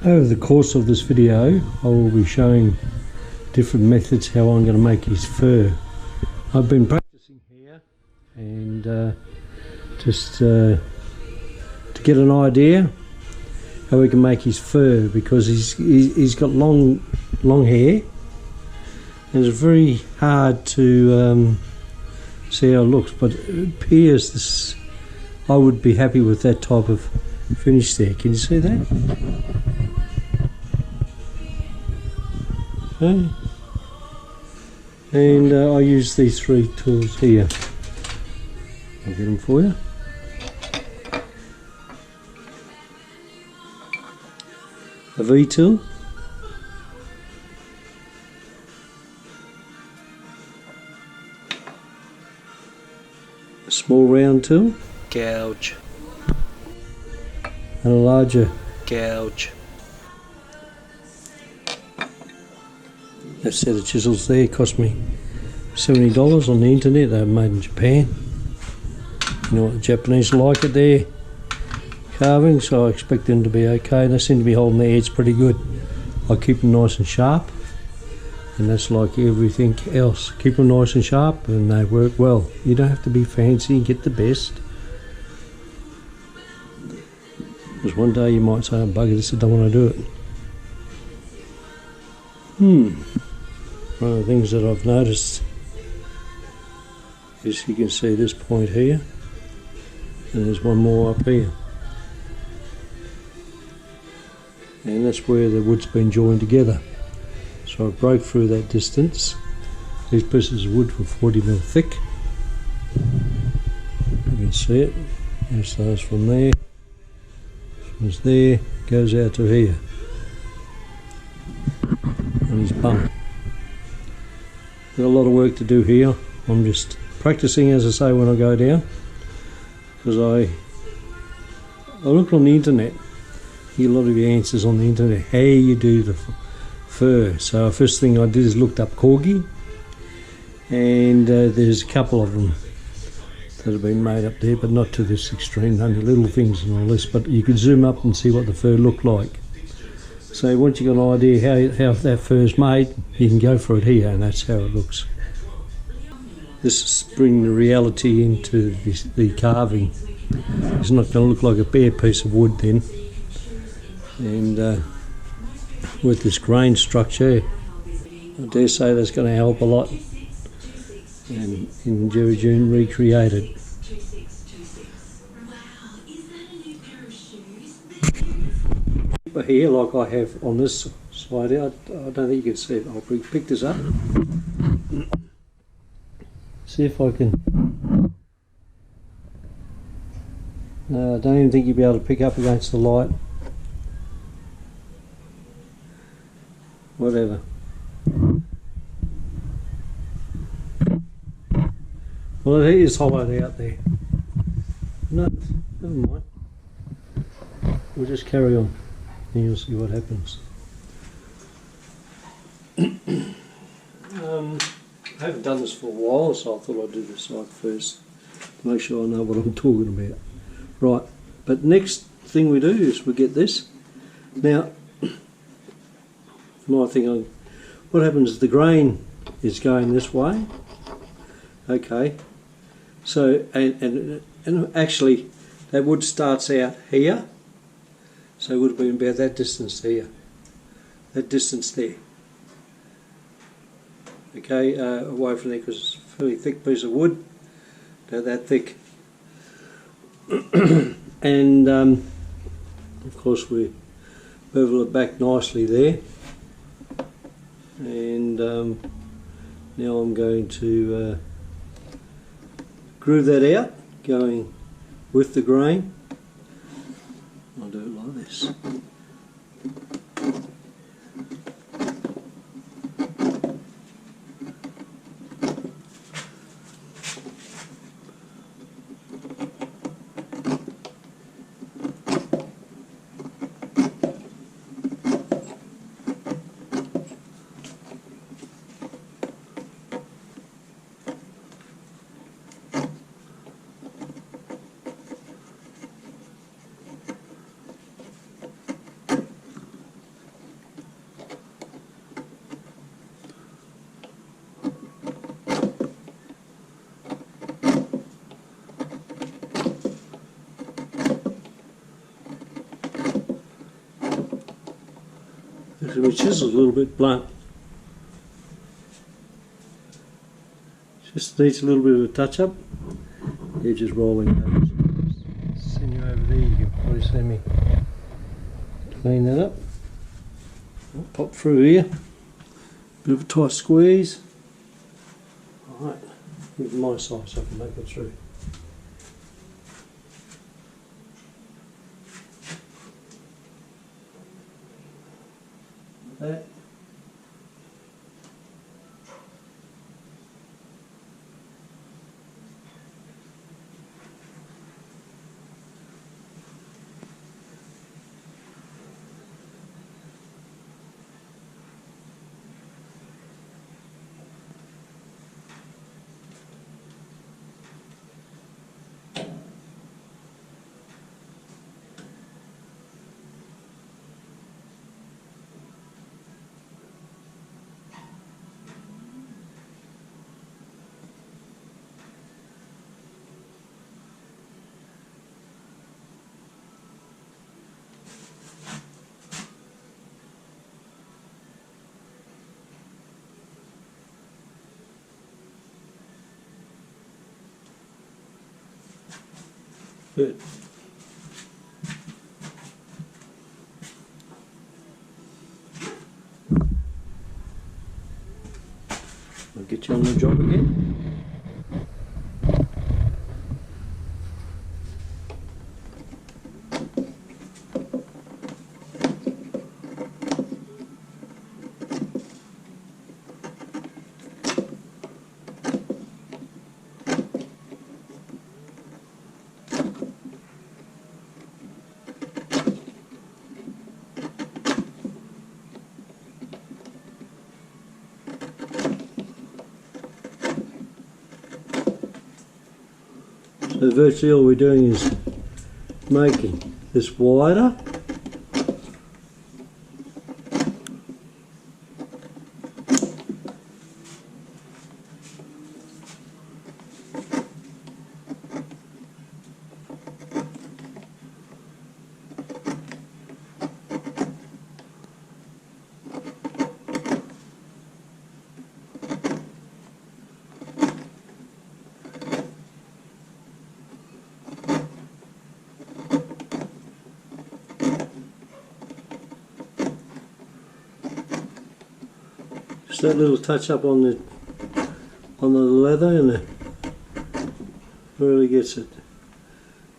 Over the course of this video, I will be showing different methods how I'm going to make his fur. I've been practicing here and just to get an idea how we can make his fur, because he's got long hair and it's very hard to see how it looks, but it appears this, I would be happy with that type of finish there. Can you see that? Okay. And I use these three tools here. I'll get them for you. A V tool, a small round tool, gouge, and a larger gouge. That set of chisels there cost me $70 on the internet. They're made in Japan. You know what the Japanese like it there, carving, so I expect them to be okay. They seem to be holding their edge pretty good. I keep them nice and sharp, and that's like everything else. Keep them nice and sharp and they work well. You don't have to be fancy and get the best, because one day you might say, oh, bugger this, I don't want to do it. One of the things that I've noticed is you can see this point here, and there's one more up here, and that's where the wood's been joined together. So I broke through that distance. These pieces of wood were 40mm thick. You can see it. It starts from there, comes there, goes out to here on his bum. Got a lot of work to do here. I'm just practicing, as I say, when I go down, because I looked on the internet. You get a lot of your answers on the internet, how you do the fur. So first thing I did is looked up Corgi, and there's a couple of them that have been made up there, but not to this extreme, only little things and all this, but you could zoom up and see what the fur looked like. So once you've got an idea how that fur's made, you can go for it here, and that's how it looks. This is bringing the reality into the carving. It's not going to look like a bare piece of wood then. And with this grain structure, I dare say that's going to help a lot. And in Gerry Dune recreated. Here, like I have on this side here, I don't think you can see it. I'll pick this up, see if I can. No, I don't even think you'll be able to pick up against the light. Whatever. Well, it is hollowed out there. No, never mind. We'll just carry on, and you'll see what happens. I haven't done this for a while, so I thought I'd do this side first to make sure I know what I'm talking about. Right, but next thing we do is we get this. Now, my thing, what happens is the grain is going this way. Okay, so and actually that wood starts out here, so it would have been about that distance here, that distance there. Okay, away from there, because it's a fairly thick piece of wood, about that thick. And of course we bevel it back nicely there, and now I'm going to groove that out, going with the grain. I'll do it like this. My chisel's a little bit blunt. Just needs a little bit of a touch up. Edges rolling over. Send you over there, you can probably see me clean that up. I'll pop through here. Bit of a tight squeeze. Alright, give it my size so I can make it through. That. Good. I'll get you on the job again. So virtually all we're doing is making this wider. Just that little touch up on the leather and it really gets it.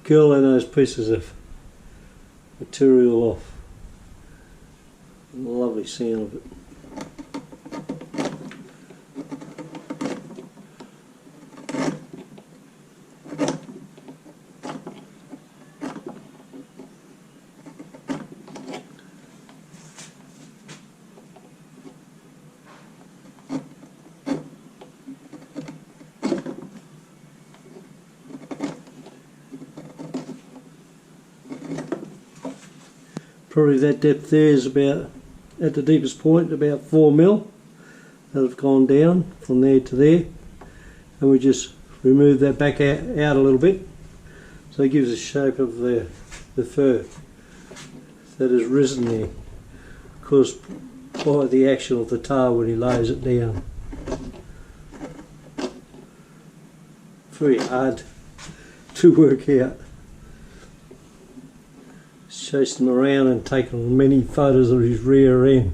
Curling those pieces of material off. Lovely sound of it. Probably that depth there is about, at the deepest point, about 4 mil that have gone down from there to there, and we just remove that back out a little bit so it gives the shape of the fur that has risen there, caused by the action of the tail when he lays it down. Very hard to work out. Chased him around and taken many photos of his rear end,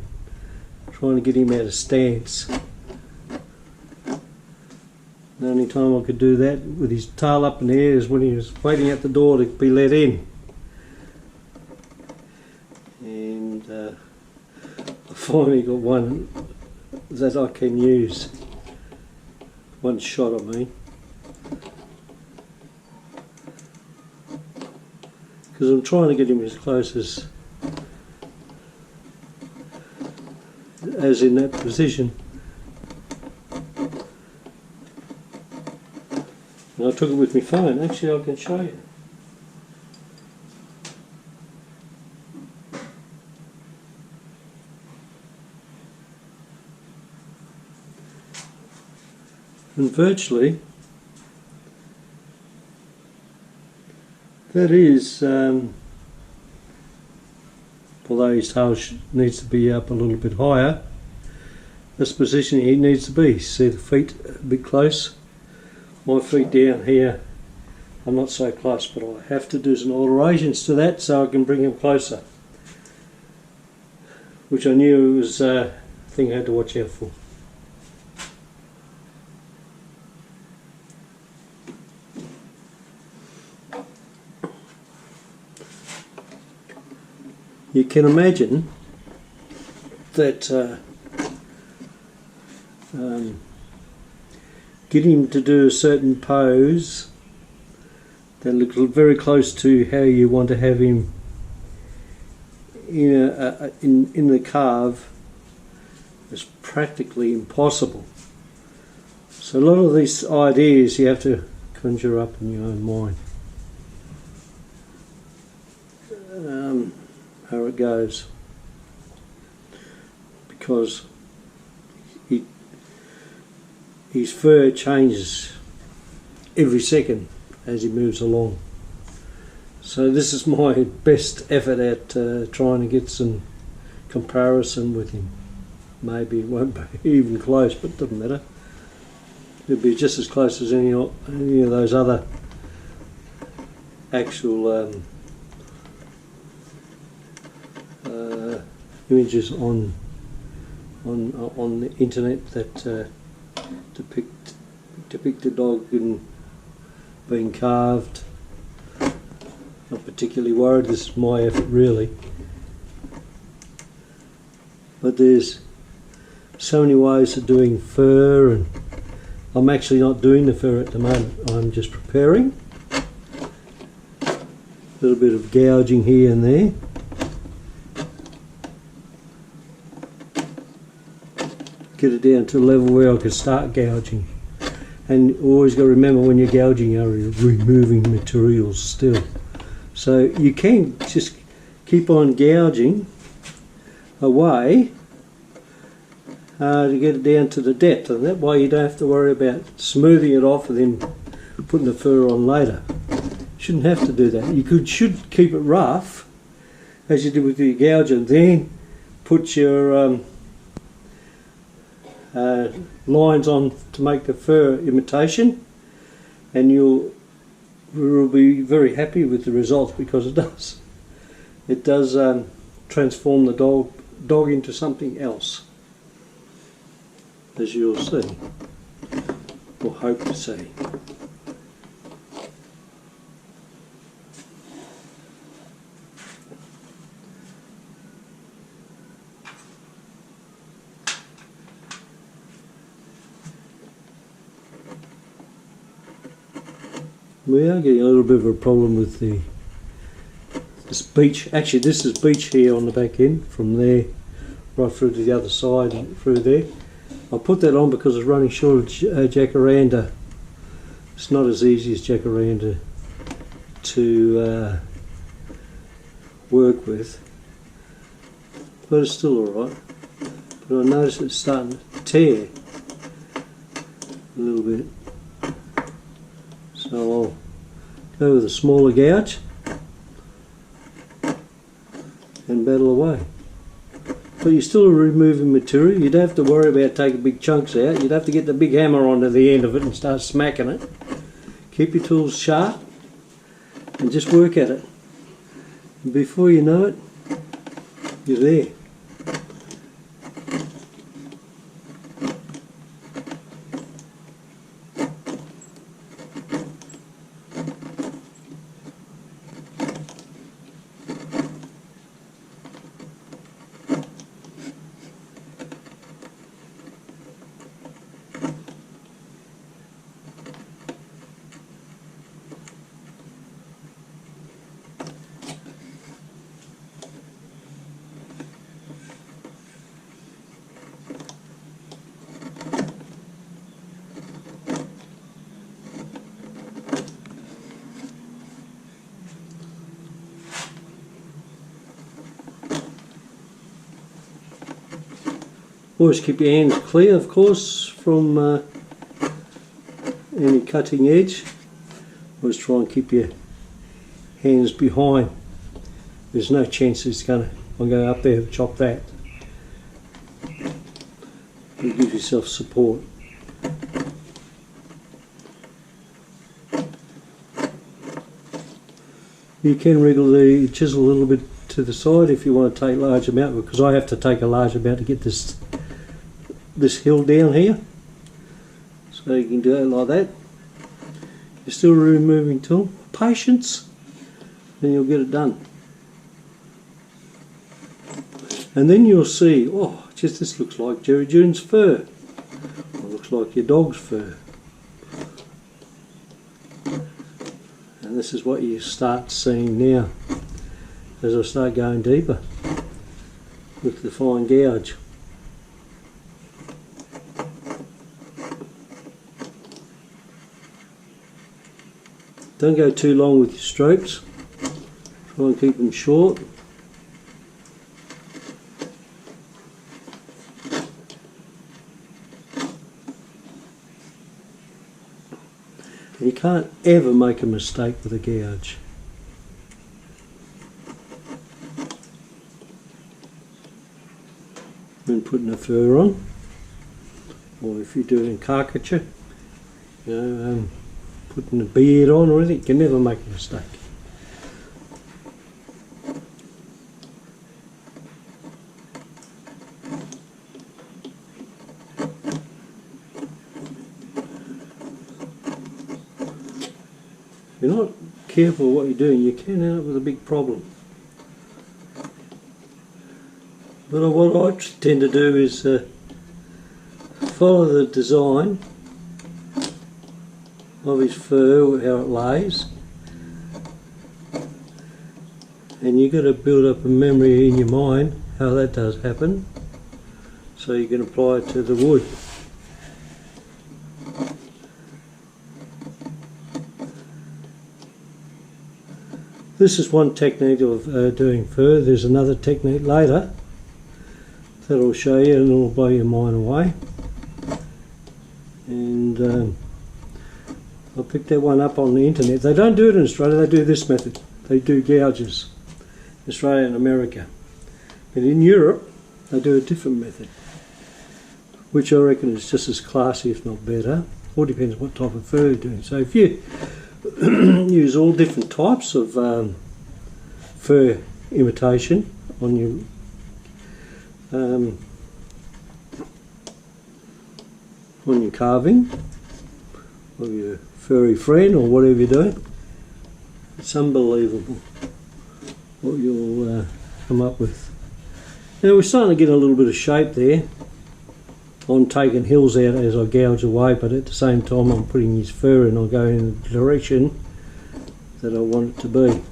trying to get him out of stance. The only time I could do that with his tail up in the air is when he was waiting at the door to be let in. And I finally got one that I can use. One shot of me. Because I'm trying to get him as close as in that position. And I took it with my phone. Actually, I can show you. And virtually, that is although his tail needs to be up a little bit higher. That's the position he needs to be. See the feet a bit close? My feet down here are not so close, but I have to do some alterations to that so I can bring him closer, which I knew was a thing I had to watch out for. You can imagine that getting him to do a certain pose that looks very close to how you want to have him in the carve is practically impossible. So a lot of these ideas you have to conjure up in your own mind. How it goes, because his fur changes every second as he moves along. So this is my best effort at trying to get some comparison with him. Maybe it won't be even close, but it doesn't matter. It'll be just as close as any of those other actual images on the internet that depict a dog being carved. Not particularly worried. This is my effort really, but there's so many ways of doing fur, and I'm actually not doing the fur at the moment. I'm just preparing. A little bit of gouging here and there. Get it down to a level where I can start gouging. And always got to remember, when you're gouging, you're removing materials still. So you can just keep on gouging away to get it down to the depth, and that way you don't have to worry about smoothing it off and then putting the fur on later. Shouldn't have to do that. You should keep it rough as you do with your gouger, then put your lines on to make the fur imitation, and you'll be very happy with the results, because it does transform the dog into something else, as you'll see, or hope to see. We are getting a little bit of a problem with this beach. Actually, this is beach here on the back end, from there right through to the other side and through there. I put that on because it's running short of jacaranda. It's not as easy as jacaranda to work with, but it's still alright. But I notice it's starting to tear a little bit. So I'll go with a smaller gouge and battle away. But you're still removing material. You don't have to worry about taking big chunks out. You'd have to get the big hammer onto the end of it and start smacking it. Keep your tools sharp and just work at it. And before you know it, you're there. Always keep your hands clear, of course, from any cutting edge. Always try and keep your hands behind. There's no chance it's going to I'll go up there and chop that. You give yourself support. You can wriggle the chisel a little bit to the side if you want to take a large amount, because I have to take a large amount to get this hill down here. So you can do it like that. You're still a removing tool. Patience, and you'll get it done. And then you'll see, oh, just this looks like Gerry Dune's fur. It looks like your dog's fur. And this is what you start seeing now as I start going deeper with the fine gouge. Don't go too long with your strokes. Try and keep them short. You can't ever make a mistake with a gouge. When putting a fur on, or if you're doing caricature, you know, putting a beard on or anything, you can never make a mistake. If you're not careful what you're doing, you can end up with a big problem. But what I tend to do is follow the design of his fur, how it lays, and you've got to build up a memory in your mind how that does happen, so you can apply it to the wood. This is one technique of doing fur. There's another technique later that I'll show you, and it'll blow your mind away. And I picked that one up on the internet. They don't do it in Australia, they do this method. They do gouges, Australia and America. But in Europe, they do a different method, which I reckon is just as classy, if not better. All depends what type of fur you're doing. So if you use all different types of fur imitation on your carving of your furry friend or whatever you're doing, it's unbelievable what you'll come up with. Now we're starting to get a little bit of shape there. I'm taking hills out as I gouge away, but at the same time I'm putting his fur and I'll go in the direction that I want it to be.